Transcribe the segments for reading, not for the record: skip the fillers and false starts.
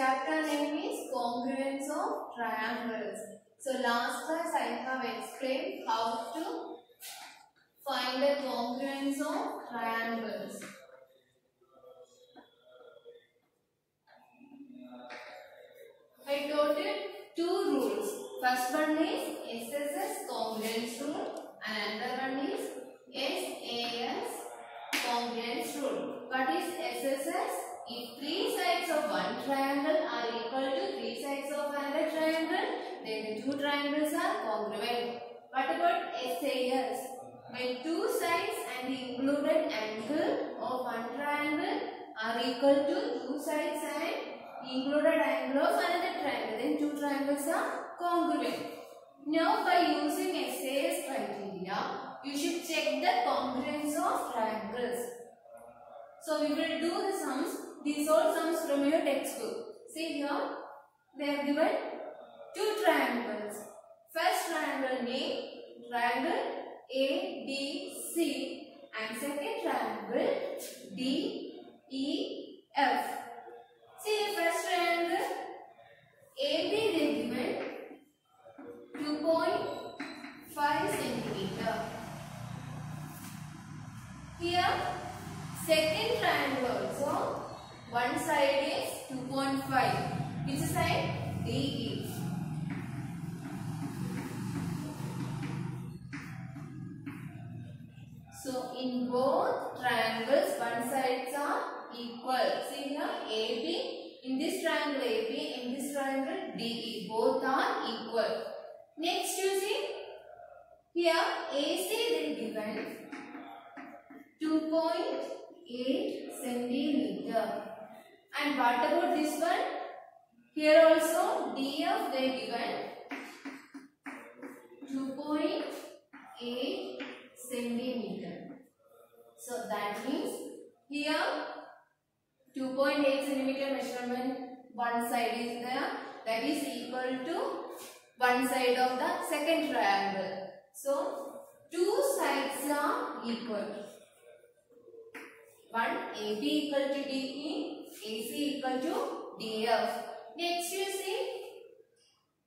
chapter name is Congruence of Triangles. So last class I have explained how to find the congruence of triangles. I taught you two rules. First one is SSS congruence rule and another one is SAS congruence rule. What is SSS? If three sides of one triangle are equal to three sides of another triangle, then the two triangles are congruent. What about SAS? When two sides and the included angle of one triangle are equal to two sides and included angle of another triangle, then two triangles are congruent. Now by using SAS criteria, you should check the congruence of triangles. So we will do the sums. These all sums from your textbook. See here, they are given two triangles. First triangle name triangle ADC and second triangle DEF. See the first triangle AB they given 2.5 centimeter. Here second triangle also one side is 2.5. Which side? DE. So in both triangles one sides are equal. See here AB, in this triangle AB, in this triangle DE, both are equal. Next you see here AC they given 2.8 centimeter. And what about this one? Here also DF they given 2.8 centimeter. So that means here 2.8 centimeter measurement one side is there, that is equal to one side of the second triangle. So two sides are equal. One AB equal to DE, AC equal to DF. Next you see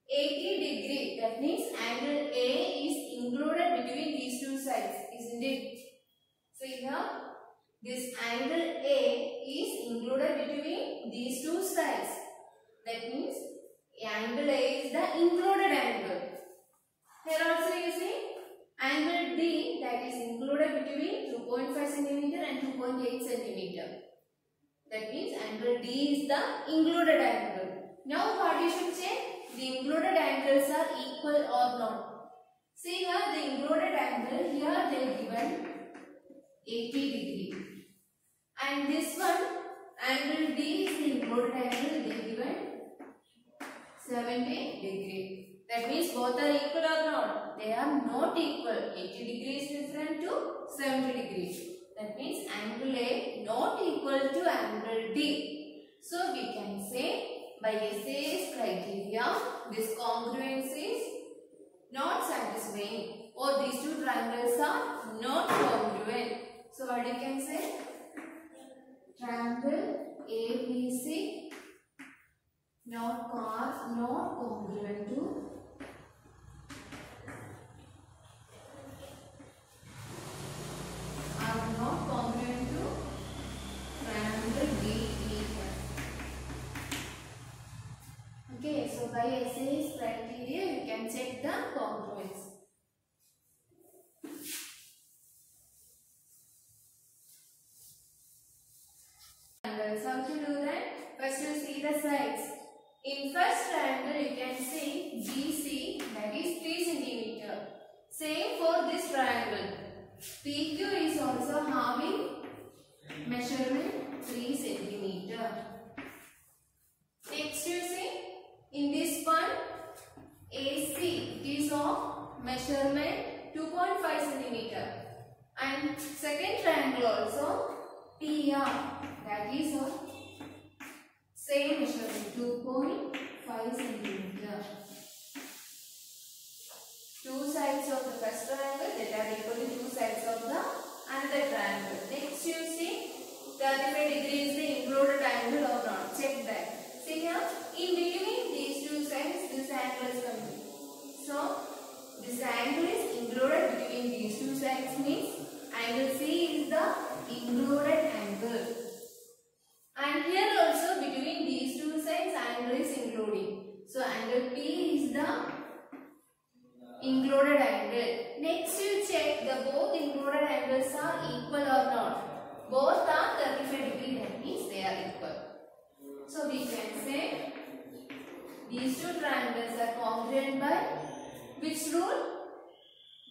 80 degree, that means angle A is included between these two sides, isn't it? See here, this angle A is included between these two sides. That means angle A is the included angle. Here also you see angle D that is included between 2.5 cm and 2.8 cm. That means angle D is the included angle. Now what you should check? The included angles are equal or not. See here the included angle, here they are given 80 degree. And this one, angle D is the included angle, they are given 70 degree. That means both are equal or not? They are not equal. 80 degrees is different to 70 degrees. That means angle A not equal to angle D. So we can say by SAS criteria, this congruence is not satisfying, or these two triangles are not congruent. So what you can say? Triangle ABC not congruent to by SAS criteria you can check the congruence. How to do that? First you see the sides. In first triangle you can see BC, that is 3 cm. Same for this triangle. PQ is also having measurement 3 cm. Next you see in this one AC, it is of measurement 2.5 cm. And second triangle also PR, that is of same measurement 2.5 cm. Two sides of the first triangle that are equal to two sides of the another triangle. Next you see 35 degrees is the included angle or not. Check that. See here triangles are equal or not. Both are 35 degree, that means they are equal. So we can say these two triangles are congruent by which rule?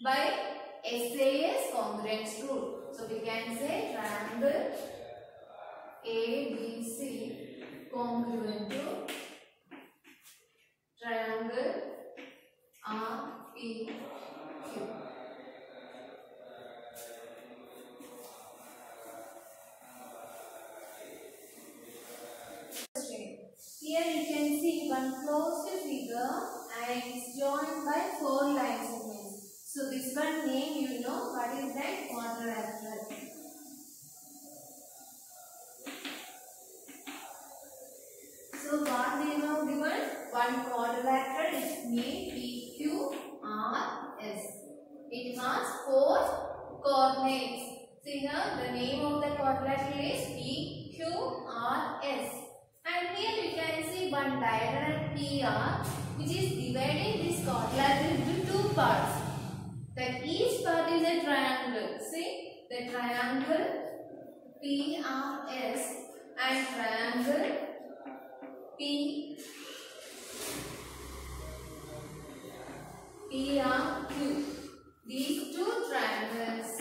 By SAS congruence rule. So we can say triangle ABC congruent to triangle RPQ. Here you can see one closed figure and it's joined by 4 line segments. So this one name you know, what is that? Quadrilateral. So what they have given? One quadrilateral is named PQRS. It has 4 coordinates. See here the name of the quadrilateral is PQRS. And here you can see one diagonal PR which is dividing this quadrilateral into 2 parts. That each part is a triangle. See the triangle PRS and triangle PRQ. These 2 triangles,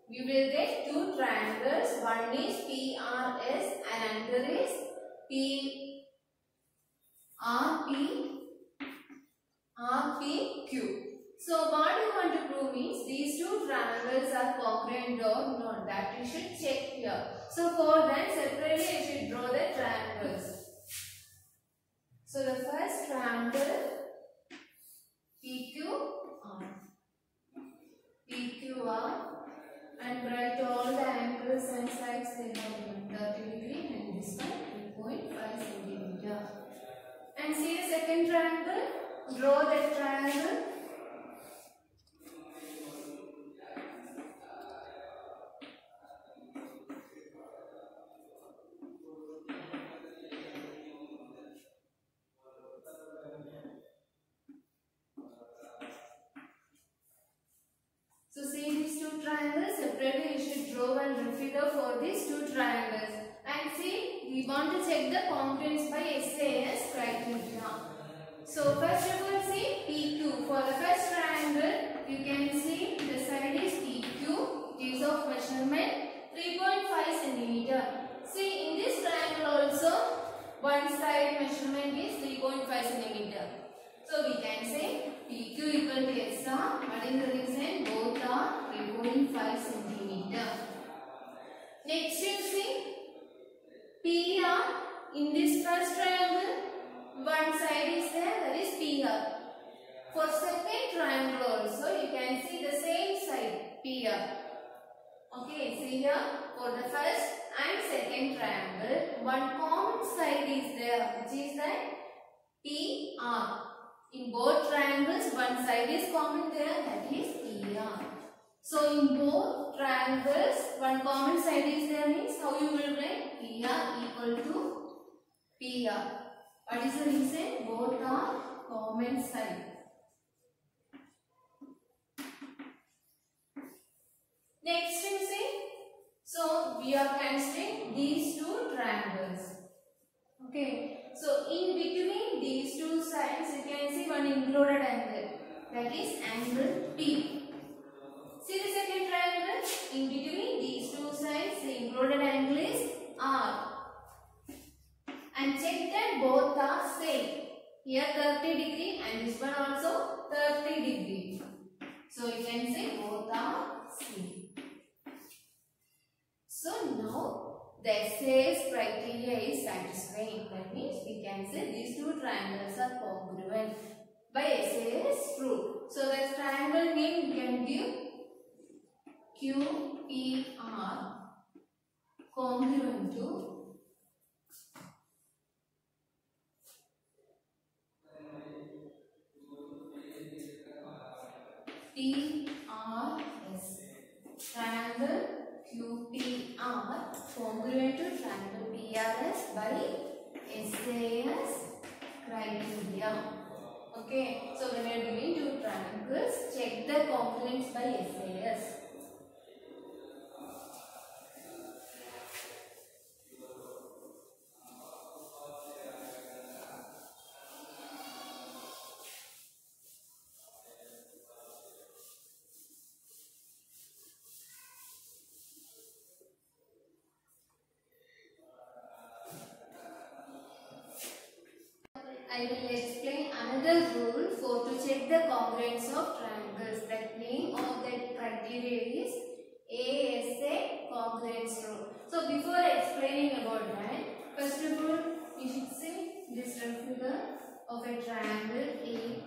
we will get 2 triangles. One is PRS and another is RPQ. So what you want to prove means these 2 triangles are congruent or not. That you should check here. So for that separately you should draw the triangles. So the first triangle PQR and write all the angles and sides they have given 30 degree and this one 3.5 centimeter. And see the second triangle. Draw that triangle. So see these 2 triangles, separately you should draw one figure for these 2 triangles. And see, we want to check the congruence by SAS criteria. So first of all see PQ. For the first triangle, you can see the side is PQ. It is of measurement 3.5 centimeter. See in this triangle also, one side measurement is 3.5 centimeter. So we can say PQ equal to SR. What is the reason? Both are 3.5 centimeter. Next you see PR. In this first triangle, one side is there, that is PR. For second triangle also, you can see the same side, PR. Okay, see here, for the first and second triangle, one common side is there, which is that PR. In both triangles, one side is common there, that is PR. So in both triangles, one common side is there means how you will write PR equal to PR. What is the reason? Both are common side. Next you see, so we are considering these 2 triangles. Okay. So in between these 2 sides, you can see one included angle, that is angle P. See the second triangle, in between these 2 sides, the included angle is R. And check that both are same. Here 30 degree and this one also 30 degree. So you can say both are same. So now the SAS criteria is satisfying. That means we can say these 2 triangles are congruent by SAS rule. So the triangle name you can give QPR congruent to PRS. Triangle QPR congruent to triangle PRS by SAS criteria. Okay, so when you are doing 2 triangles, check the congruence by SAS. the congruence of triangles. The name of that criteria is ASA congruence rule. So before explaining about that, first of all, you should see this figure of a triangle A,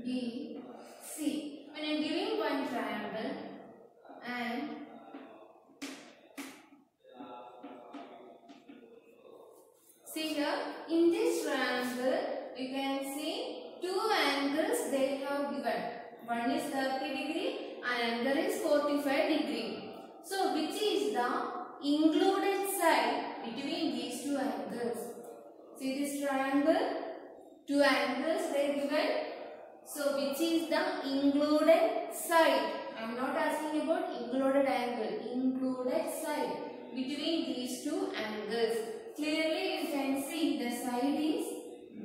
B, C. When I am giving one triangle and see here, in this triangle, you can see two angles they have given. One is 30 degree and another is 45 degree. So, which is the included side between these two angles? See this triangle, two angles they are given. So, which is the included side? I am not asking about included angle, included side between these two angles. Clearly you can see the side is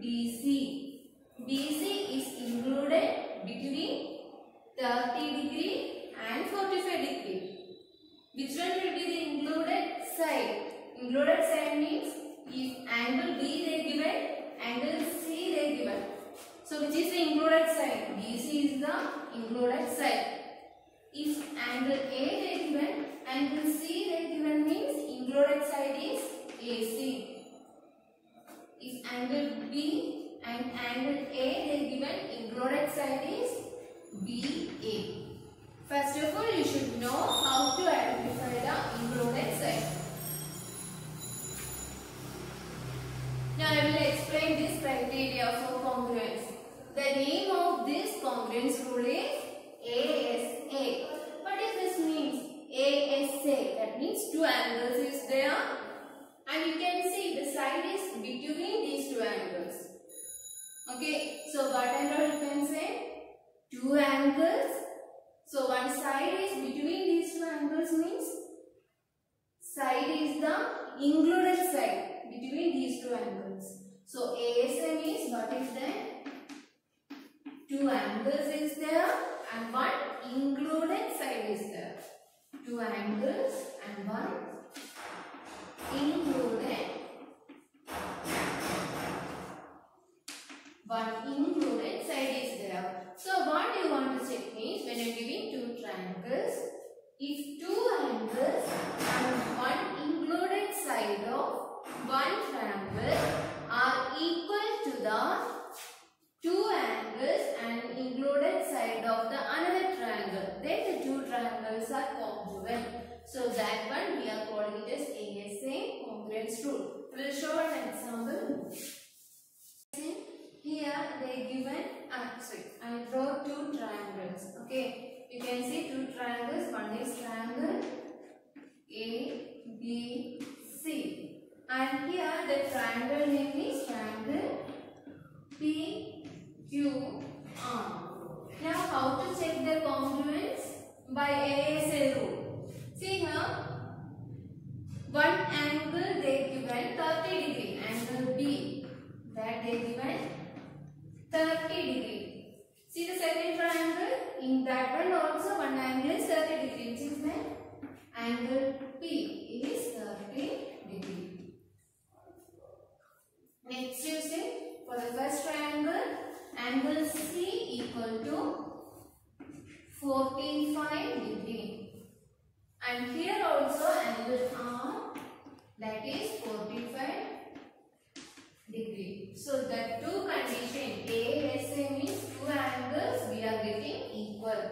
BC. BC is included between 30 degree and 45 degree. Which one will be the included side? Included side means if angle B they given, angle C they given. So which is the included side? BC is the included side. If angle A they given, angle C they given means included side is AC. If angle B and angle A they given, included side is BA. First of all, you should know how to identify the included side. Now I will explain this criteria for congruence. The name of this congruence rule is ASA. What does this mean? ASA. That means two angles is there. And you can see the side is between these two angles. Okay, so what and all you can say? Two angles. So one side is between these two angles means side is the included side between these two angles. So ASA means what is that? Two angles is there and one included side is there. Two angles and one included side is there. So what you want to check means when you are giving two triangles, if two angles and one included side of one triangle are equal to the two angles and included side of the another triangle, then the two triangles are congruent. So that one we are calling it as ASA congruence rule. We will show an example. Here they given, I draw two triangles. Okay, you can see two triangles. One is triangle A, B, C. And here the triangle name is triangle P, Q, R. Now how to check the congruence? By ASA rule. See here, one angle they given 30 degree, angle B, that they given 30 degree. See the second triangle, in that one also one angle is 30 degree, which is that angle P is 30 degree. Next you see, for the first triangle, angle C equal to 45 degree. And here also angle R, that is 45 degree. So the two condition ASA means two angles we are getting equal.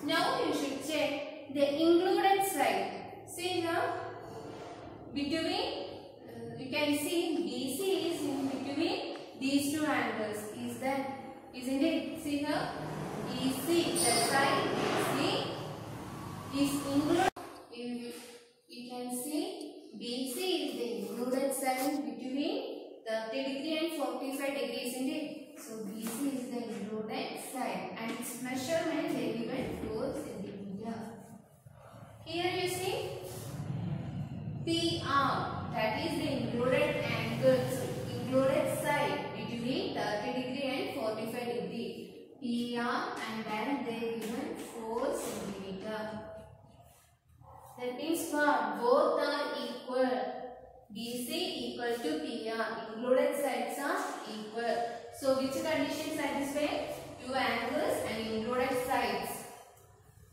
Now you should check the included side. See here, between you can see BC is in between these two angles. Is that, isn't it? See here, BC, the side BC is included. You can see BC is the included side between 30 degree and 45 degree, isn't it? So BC is the included side and its measurement they given 4 cm. Here you see PR, that is the included angles, included side between 30 degree and 45 degree. PR and then they given 4 cm. That means what? Both are equal. BC equal to PR. Included sides are equal. So which condition satisfied? Two angles and included sides.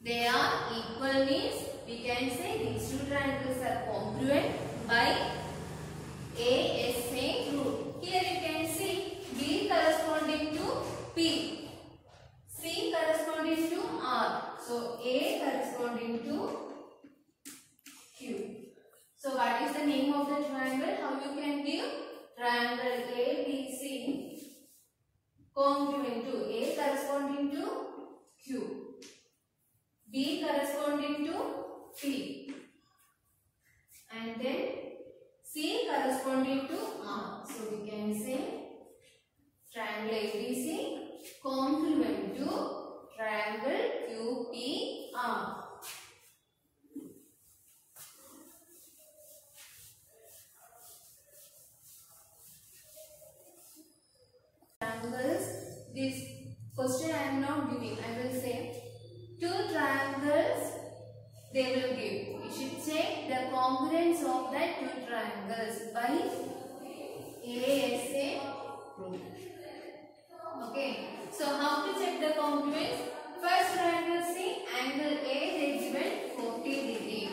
They are equal means we can say these two triangles are congruent by ASA rule. Here you can see B corresponding to P, C corresponding to R. So A corresponding to Q. So what is the name of the triangle? How you can give? Triangle ABC congruent to A corresponding to Q, B corresponding to P, and then C corresponding to R. So we can say triangle ABC congruent to triangle QPR. Triangles. This question I am not giving. I will say two triangles they will give. We should check the congruence of that two triangles by ASA rule. Okay. So how to check the congruence? First triangle C, angle A they given 40 degree.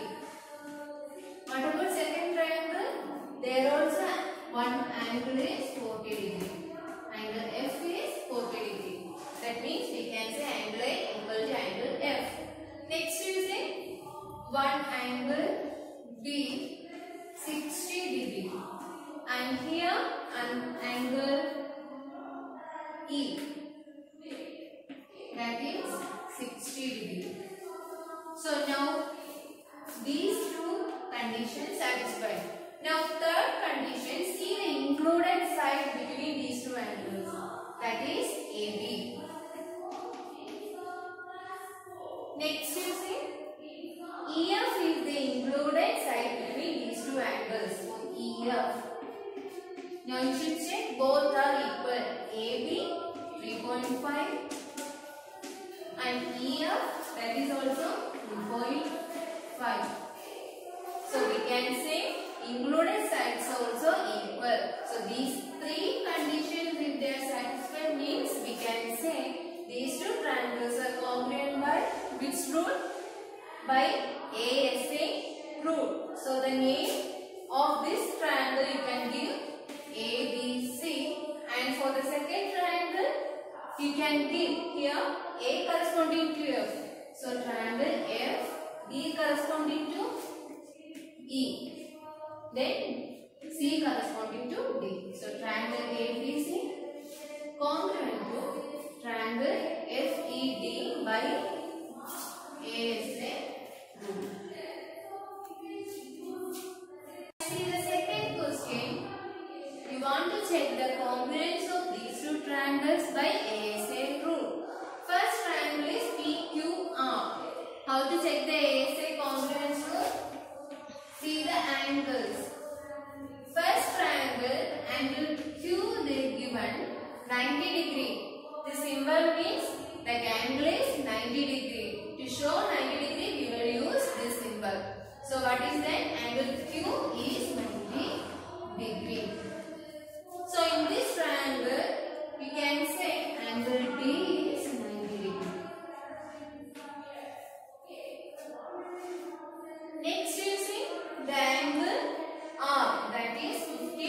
What about second triangle? There also one angle is 40 degree. Angle F is 40 degree. That means we can say angle A equal to angle F. Next you say one angle B 60 degree. And here an angle E. That is 60 degree. So now these two conditions satisfied. Now third condition, see the included side between these two angles. That is AB. Next you see EF is the included side between these two angles. EF. Now you should check both are equal. AB 3.5 and EF that is also 2.5. So we can say included sides are also equal. So these three conditions if they are satisfied means we can say these two triangles are congruent by which rule? By ASA rule. So the name of this triangle you can give ABC, and for the second triangle you can give here A corresponding to F. So triangle F, B corresponding to E, then C corresponding to D. So triangle ABC congruent to triangle FED by ASA rule. See the second question. You want to check the congruence of these two triangles by ASA rule. First triangle is PQR. How to check the ASA congruence rule? See the angles. First triangle, angle Q they given 90 degree. The symbol means the angle is 90 degree. To show 90 degree we will use this symbol. So what is that? Angle Q is 90 degree. So in this triangle we can say angle D is 90 degree. Next you see the angle R that is 50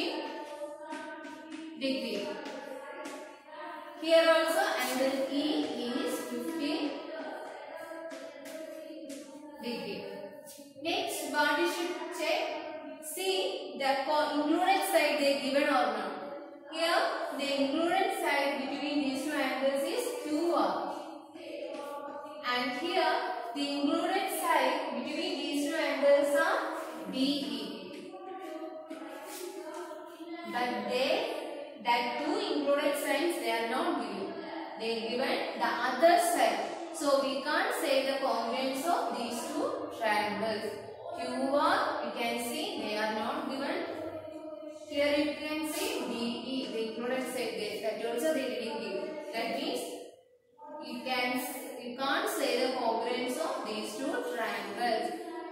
degree. Here also angle E is 50 degree. Next what you should check? See the included side they given or not. Here the included side between these two angles is QR. And here the included side between these two angles are DE. But that two included sides they are not given. They are given the other side. So we can't say the congruence of these two triangles. QR you can see they are not given. Here you can see DE, the included side that also they didn't give. That means you can't say the congruence of these two triangles.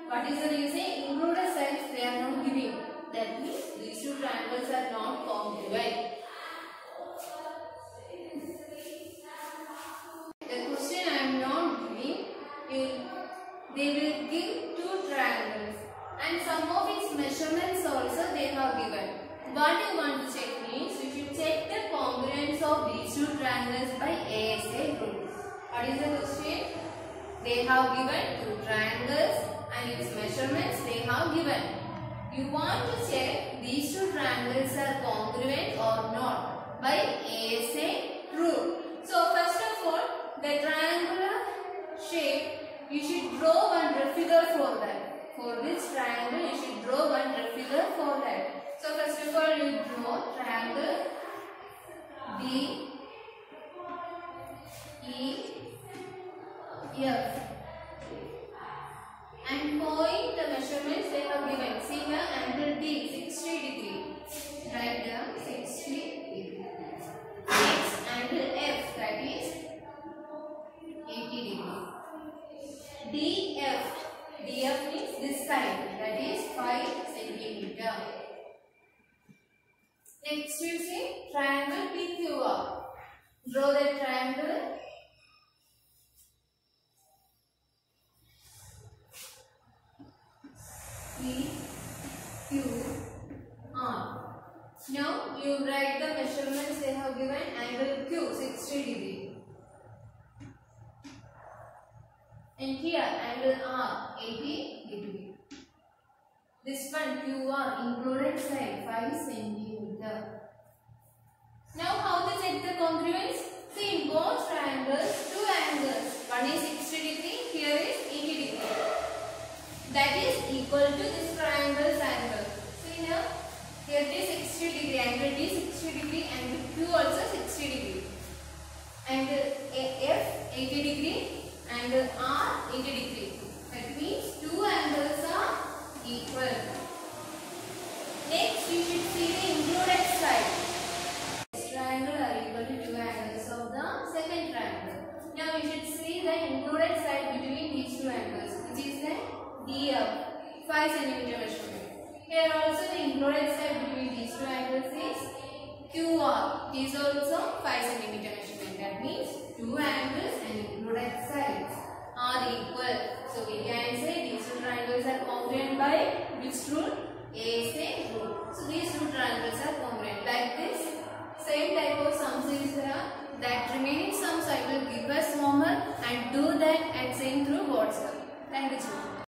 What is the reason? Included sides they are not giving. That means these two triangles are not congruent. they will give two triangles and some of its measurements also they have given. What you want to check means you should check the congruence of these two triangles by ASA rule. What is the question? They have given two triangles and its measurements they have given. You want to check these two triangles are congruent or not by ASA rule. So first of all, the triangular shape, you should draw one figure for that. For this triangle, you should draw one figure for that. So first of all, you draw triangle D E F and point the measurements they have given. See here, angle D 60 degree. Write down 60 degree. Next angle F, that is 80 degree. DF means this side, that is 5 centimeter. Next you see triangle PQR. Draw the triangle. PQR. Now you write the measurements they have given. Angle Q 60 degree. And here angle R 80 degree. This one QR included side 5 centimeter. Now how to check the congruence? See, in both triangles, two angles. One is 60 degree, here is 80 degree. That is equal to this triangle's angle. See here, here it is 60 degree, angle D 60 degree, angle Q also 60 degree. Angle F 80 degree, angle R 80 degree. That means two angles are equal. Next, you should see the included side. This triangle are equal to two angles of the second triangle. Now, you should see the included side between these two angles, which is the DF, 5 cm measurement. Here also the included side between these two angles is QR. It is also 5 cm measurement. That means two angles and included sides are equal. So we can say these two triangles are congruent by which rule? ASA rule. So these two triangles are congruent. Like this, same type of sums is there. That remaining sums I will give as homework and do that and send through WhatsApp. Thank you.